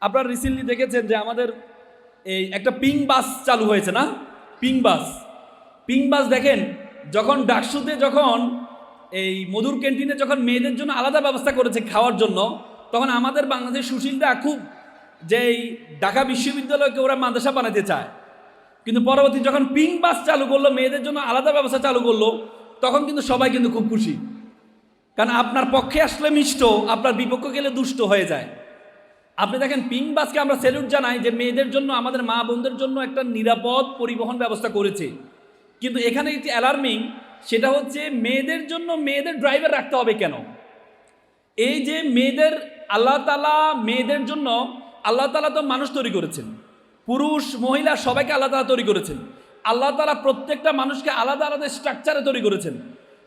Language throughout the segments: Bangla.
আপনারা রিসেন্টলি দেখেছেন যে আমাদের এই একটা পিং বাস চালু হয়েছে না? পিং বাস দেখেন, যখন ডাকসুতে যখন এই মধুর ক্যান্টিনে যখন মেয়েদের জন্য আলাদা ব্যবস্থা করেছে খাওয়ার জন্য, তখন আমাদের বাংলাদেশ সুশীলরা খুব যে এই ঢাকা বিশ্ববিদ্যালয়কে ওরা মাদ্রাসা বানাতে চায়, কিন্তু পরবর্তী যখন পিং বাস চালু করলো, মেয়েদের জন্য আলাদা ব্যবস্থা চালু করলো, তখন কিন্তু সবাই কিন্তু খুব খুশি। কারণ আপনার পক্ষে আসলে মিষ্ট, আপনার বিপক্ষে গেলে দুষ্ট হয়ে যায়। আপনি দেখেন পিং বাসকে আমরা স্যালুট জানাই যে মেয়েদের জন্য, আমাদের মা বোনদের জন্য একটা নিরাপদ পরিবহন ব্যবস্থা করেছে। কিন্তু এখানে একটি অ্যালার্মিং, সেটা হচ্ছে মেয়েদের জন্য মেয়েদের ড্রাইভার রাখতে হবে কেন? এই যে মেয়েদের আল্লাহ তাআলা মেয়েদের জন্য, আল্লাহ তাআলা তো মানুষ তৈরি করেছেন, পুরুষ মহিলা সবাইকে আল্লাহ তাআলা তৈরি করেছেন। আল্লাহ তাআলা প্রত্যেকটা মানুষকে আলাদা আলাদা স্ট্রাকচারে তৈরি করেছেন।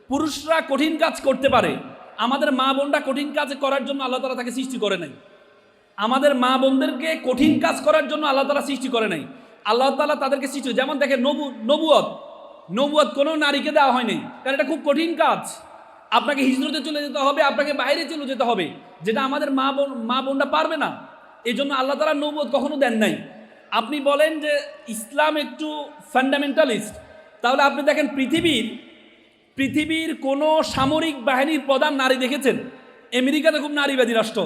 পুরুষরা কঠিন কাজ করতে পারে, আমাদের মা বোনরা কঠিন কাজ করার জন্য আল্লাহ তাআলা তাকে সৃষ্টি করে নাই। আমাদের মা বোনদেরকে কঠিন কাজ করার জন্য আল্লাহ তাআলা সৃষ্টি করে নাই। আল্লাহ তাআলা তাদেরকে সৃষ্টি, যেমন দেখেন নবুয়ত কোনো নারীকে দেওয়া হয়নি, কারণ এটা খুব কঠিন কাজ। আপনাকে হিজরতে চলে যেতে হবে, আপনাকে বাইরে চলে যেতে হবে, যেটা আমাদের মা বোনরা পারবে না। এই জন্য আল্লাহ তাআলা নবুয়ত কখনো দেন নাই। আপনি বলেন যে ইসলাম একটু ফান্ডামেন্টালিস্ট, তাহলে আপনি দেখেন পৃথিবীর কোনো সামরিক বাহিনীর প্রধান নারী দেখেছেন? আমেরিকাতে খুব নারীবাদী রাষ্ট্র,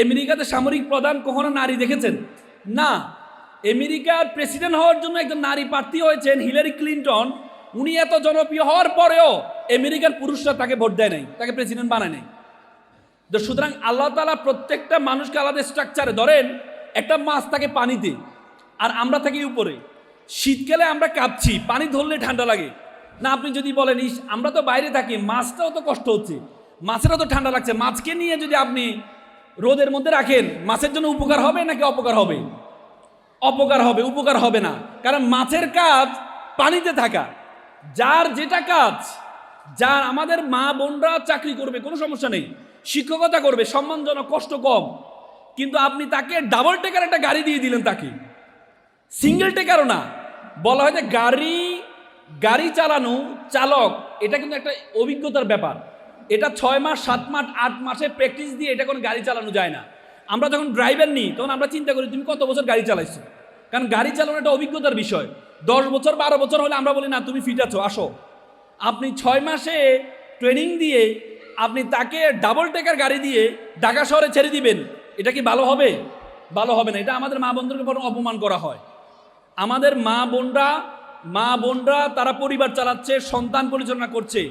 আমেরিকাতে সামরিক প্রধান কখনো নারী দেখেছেন? না। আমেরিকার প্রেসিডেন্ট হওয়ার জন্য একজন নারী প্রার্থী হয়েছেন, হিলারি ক্লিন্টন। উনি এত জনপ্রিয় হওয়ার পরেও আমেরিকার পুরুষরা তাকে ভোট দেয় নাই, তাকে প্রেসিডেন্ট বানায় নাই। তো সুতরাং আল্লাহ তাআলা প্রত্যেকটা মানুষকে আলাদা স্ট্রাকচারে, ধরেন একটা মাছ থাকে পানিতে আর আমরা থাকি উপরে। শীতকালে আমরা কাঁপছি, পানি ধরলে ঠান্ডা লাগে না? আপনি যদি বলেন আমরা তো বাইরে থাকি, মাছটাও তো কষ্ট হচ্ছে, মাছেরও তো ঠান্ডা লাগছে, মাছকে নিয়ে যদি আপনি রোদের মধ্যে রাখেন, মাছের জন্য উপকার হবে নাকি অপকার হবে? অপকার হবে, উপকার হবে না। কারণ মাছের কাজ পানিতে থাকা, যার যেটা কাজ, যার আমাদের মা বোনরা চাকরি করবে কোনো সমস্যা নেই, শিক্ষকতা করবে সম্মানজনক, কষ্ট কম, কিন্তু আপনি তাকে ডাবল টেকার একটা গাড়ি দিয়ে দিলেন, তাকে সিঙ্গেল টেকারও না। বলা হয় যে গাড়ি চালানো চালক, এটা কিন্তু একটা অভিজ্ঞতার ব্যাপার। এটা 6 মাস 7 মাস 8 মাসের প্র্যাকটিস দিয়ে এটা কোনো গাড়ি চালানো যায় না। আমরা যখন ড্রাইভার নিই তখন আমরা চিন্তা করি তুমি কত বছর গাড়ি চালাইছো, কারণ গাড়ি চালানো একটা অভিজ্ঞতার বিষয়। 10 বছর 12 বছর হলে আমরা বলি না তুমি ফিট আছো, আসো। আপনি 6 মাসে ট্রেনিং দিয়ে আপনি তাকে ডাবল টেকার গাড়ি দিয়ে ঢাকা শহরে ছেড়ে দিবেন, এটা কি ভালো হবে? ভালো হবে না। এটা আমাদের মা বোনদেরকে বড় অপমান করা হয়। আমাদের মা বোনরা তারা পরিবার চালাচ্ছে, সন্তান পরিচালনা করছে,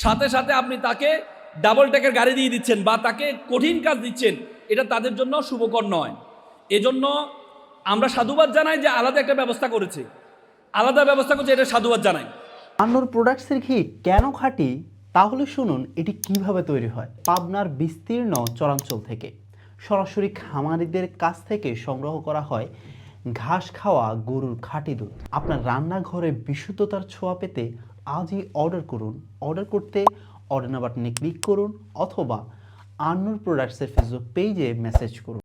সাথে সাথে আপনি তাকে ডাবল টেকের গাড়ি দিয়ে দিচ্ছেন বা তাকে কঠিন কাজ দিচ্ছেন, এটা তাদের জন্য শুভকর নয়। এজন্য আমরা সাধুবাদ জানাই যে আলাদা একটা ব্যবস্থা করেছে, এটা সাধুবাদ জানাই। আন্নুর প্রোডাক্টসের ঘি কেন খাঁটি, তাহলে শুনুন এটি কিভাবে তৈরি হয়। পাবনার বিস্তীর্ণ চরাঞ্চল থেকে সরাসরি খামারিদের কাছ থেকে সংগ্রহ করা হয় ঘাস খাওয়া গরুর খাঁটি দুধ। আপনার রান্নাঘরে বিশুদ্ধতার ছোঁয়া পেতে আজই অর্ডার করুন। অর্ডার করতে অর্ডার নাও বাটনে ক্লিক করুন অথবা আন্নুর প্রোডাক্টসের ফেসবুক পেজে মেসেজ করুন।